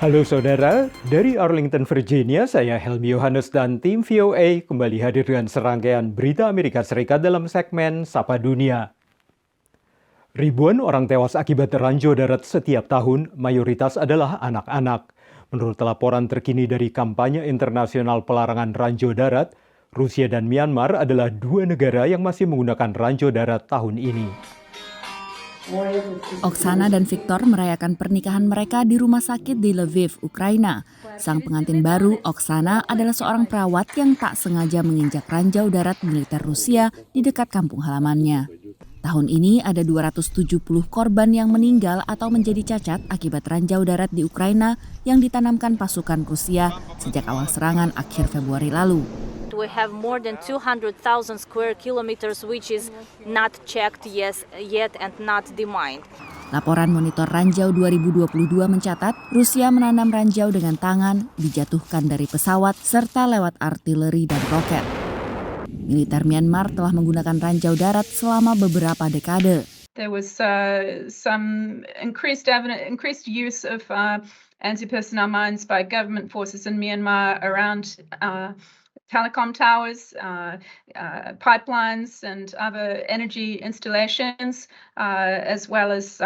Halo saudara, dari Arlington, Virginia, saya Helmi Yohanes dan tim VOA kembali hadir dengan serangkaian berita Amerika Serikat dalam segmen Sapa Dunia. Ribuan orang tewas akibat ranjau darat setiap tahun, mayoritas adalah anak-anak. Menurut laporan terkini dari kampanye internasional pelarangan ranjau darat, Rusia dan Myanmar adalah dua negara yang masih menggunakan ranjau darat tahun ini. Oksana dan Viktor merayakan pernikahan mereka di rumah sakit di Lviv, Ukraina. Sang pengantin baru, Oksana, adalah seorang perawat yang tak sengaja menginjak ranjau darat militer Rusia di dekat kampung halamannya. Tahun ini ada 270 korban yang meninggal atau menjadi cacat akibat ranjau darat di Ukraina yang ditanamkan pasukan Rusia sejak awal serangan akhir Februari lalu. We have more than 200,000 square kilometers which is not checked yet and not demined. Laporan Monitor Ranjau 2022 mencatat Rusia menanam ranjau dengan tangan, dijatuhkan dari pesawat, serta lewat artileri dan roket. Militer Myanmar telah menggunakan ranjau darat selama beberapa dekade. There was some increased use of anti-personnel mines by government forces in Myanmar around telecom towers, pipelines and other energy installations, as well as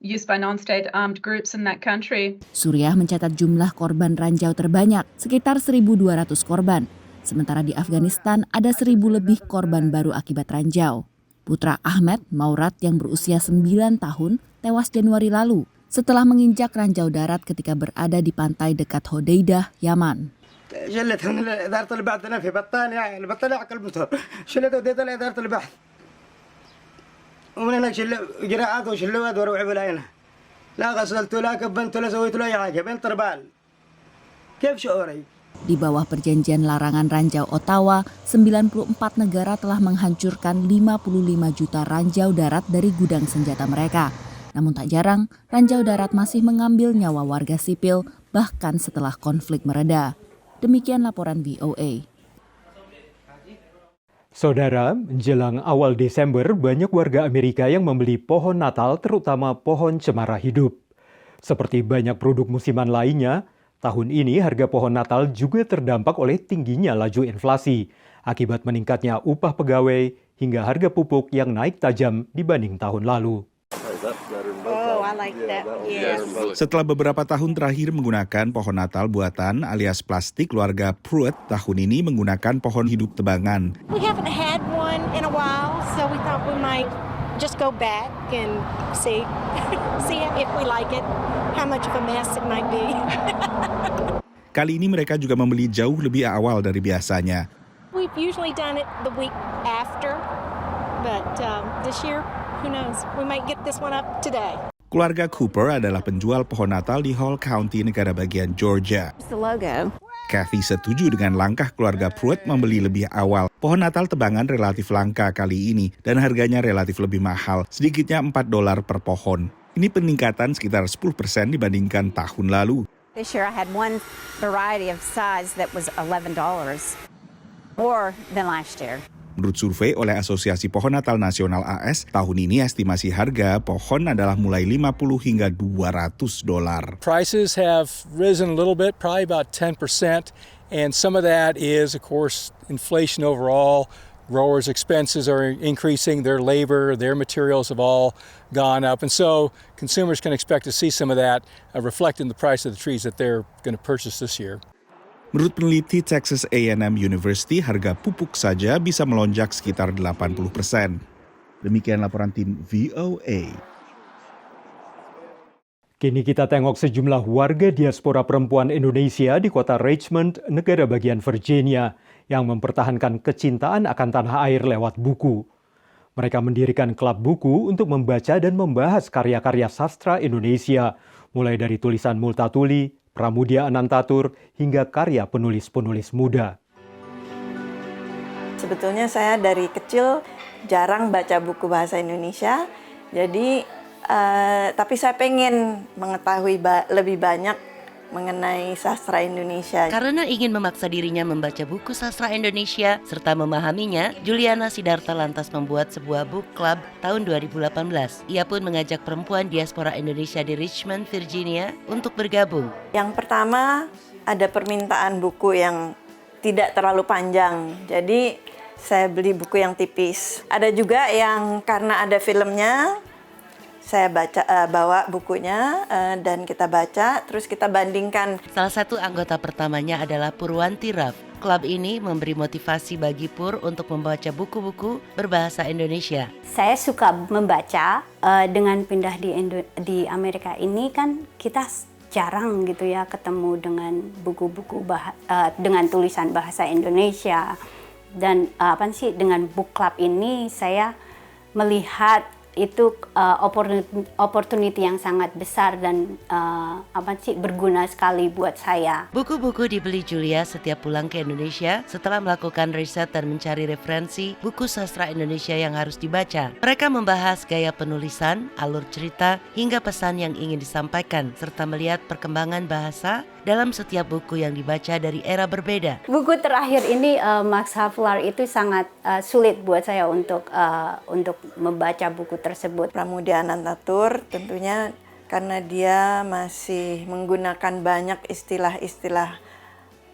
used by non-state armed groups in that country. Suriah mencatat jumlah korban ranjau terbanyak, sekitar 1.200 korban. Sementara di Afghanistan ada 1.000 lebih korban baru akibat ranjau. Putra Ahmed, Maurat yang berusia 9 tahun, tewas Januari lalu setelah menginjak ranjau darat ketika berada di pantai dekat Hodeidah, Yaman. جلتهم إدارة البحث أنا في البطانية عقل الموتور شلته وديته لإدارة البحث ومن هناك شلوا جراحات وشلوا ودوروا عبوا هنا لا غسلت لا كبنت لا سويت له أي حاجة بين طربال كيف شعوري؟ Di bawah perjanjian larangan ranjau Ottawa, 94 negara telah menghancurkan 55 juta ranjau darat dari gudang senjata mereka. Namun tak jarang, ranjau darat masih mengambil nyawa warga sipil bahkan setelah konflik mereda. Demikian laporan VOA. Saudara, menjelang awal Desember, banyak warga Amerika yang membeli pohon Natal, terutama pohon cemara hidup. Seperti banyak produk musiman lainnya, tahun ini harga pohon Natal juga terdampak oleh tingginya laju inflasi, akibat meningkatnya upah pegawai hingga harga pupuk yang naik tajam dibanding tahun lalu. Setelah beberapa tahun terakhir menggunakan pohon Natal buatan alias plastik, keluarga Pruitt tahun ini menggunakan pohon hidup tebangan. We haven't had one in a while, so we thought we might just go back and see if we like it, how much of a mess it might be. Kali ini mereka juga membeli jauh lebih awal dari biasanya. We've usually done it the week after, but this year, who knows? We might get this one up today. Keluarga Cooper adalah penjual pohon Natal di Hall County, negara bagian Georgia. It's the logo. Kathy setuju dengan langkah keluarga Pruitt membeli lebih awal. Pohon Natal tebangan relatif langka kali ini dan harganya relatif lebih mahal, sedikitnya $4 per pohon. Ini peningkatan sekitar 10% dibandingkan tahun lalu. This year I had one variety of size that was $11 more than last year. Menurut survei oleh Asosiasi Pohon Natal Nasional AS, tahun ini estimasi harga pohon adalah mulai $50 hingga $200. Prices have risen a little bit, probably about 10%, and some of that is, of course, inflation overall. Growers' expenses are increasing, their labor, their materials have all gone up, and so consumers can expect to see some of that reflect in the price of the trees that they're going to purchase this year. Menurut peneliti Texas A&M University, harga pupuk saja bisa melonjak sekitar 80%. Demikian laporan tim VOA. Kini kita tengok sejumlah warga diaspora perempuan Indonesia di kota Richmond, negara bagian Virginia, yang mempertahankan kecintaan akan tanah air lewat buku. Mereka mendirikan klub buku untuk membaca dan membahas karya-karya sastra Indonesia, mulai dari tulisan Multatuli, Pramudia Anantatur, hingga karya penulis-penulis muda. Sebetulnya saya dari kecil jarang baca buku bahasa Indonesia, jadi tapi saya pengen mengetahui lebih banyak mengenai sastra Indonesia. Karena ingin memaksa dirinya membaca buku sastra Indonesia serta memahaminya, Juliana Sidarta lantas membuat sebuah book club tahun 2018. Ia pun mengajak perempuan diaspora Indonesia di Richmond, Virginia untuk bergabung. Yang pertama, ada permintaan buku yang tidak terlalu panjang. Jadi saya beli buku yang tipis. Ada juga yang karena ada filmnya, saya bawa bukunya dan kita baca, terus kita bandingkan. Salah satu anggota pertamanya adalah Purwanti Raf. Klub ini memberi motivasi bagi Pur untuk membaca buku-buku berbahasa Indonesia. Saya suka membaca, dengan pindah di Amerika ini kan kita jarang gitu ya ketemu dengan buku-buku dengan tulisan bahasa Indonesia. Dan dengan book club ini saya melihat itu opportunity yang sangat besar dan berguna sekali buat saya. Buku-buku dibeli Julia setiap pulang ke Indonesia setelah melakukan riset dan mencari referensi buku sastra Indonesia yang harus dibaca. Mereka membahas gaya penulisan, alur cerita, hingga pesan yang ingin disampaikan, serta melihat perkembangan bahasa dalam setiap buku yang dibaca dari era berbeda. Buku terakhir ini Max Havelaar itu sangat sulit buat saya untuk membaca buku tersebut. Pramudia Anantatur tentunya karena dia masih menggunakan banyak istilah-istilah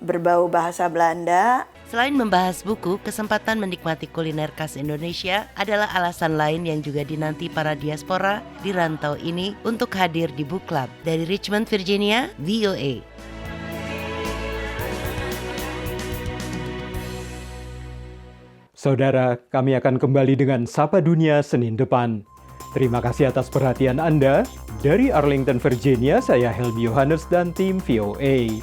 berbau bahasa Belanda. Selain membahas buku, kesempatan menikmati kuliner khas Indonesia adalah alasan lain yang juga dinanti para diaspora di rantau ini untuk hadir di book club. Dari Richmond, Virginia, VOA. Saudara, kami akan kembali dengan Sapa Dunia Senin depan. Terima kasih atas perhatian Anda. Dari Arlington, Virginia, saya Helmi Yohanes dan tim VOA.